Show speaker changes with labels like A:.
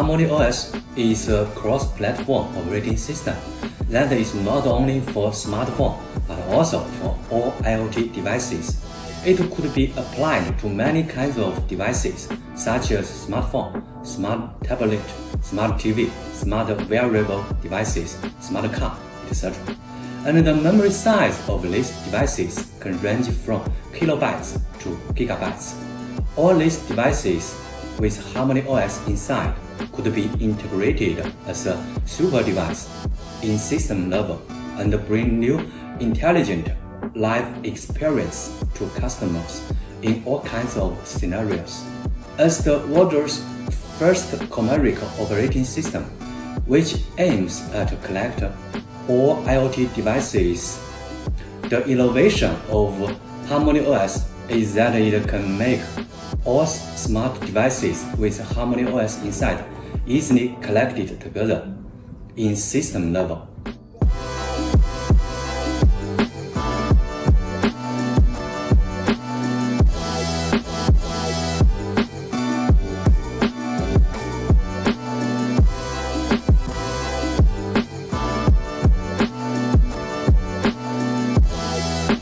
A: HarmonyOS is a cross-platform operating system that is not only for smartphone but also for all IoT devices. It could be applied to many kinds of devices such as smartphone, smart tablet, smart TV, smart wearable devices, smart car, etc. And the memory size of these devices can range from kilobytes to gigabytes. All these devices with HarmonyOS inside could be integrated as a super device in system level and bring new intelligent life experience to customers in all kinds of scenarios. As the world's first commercial operating system, which aims at collect all IoT devices, the innovation of HarmonyOS is that it can make all smart devices with HarmonyOS inside easily collected together in system level.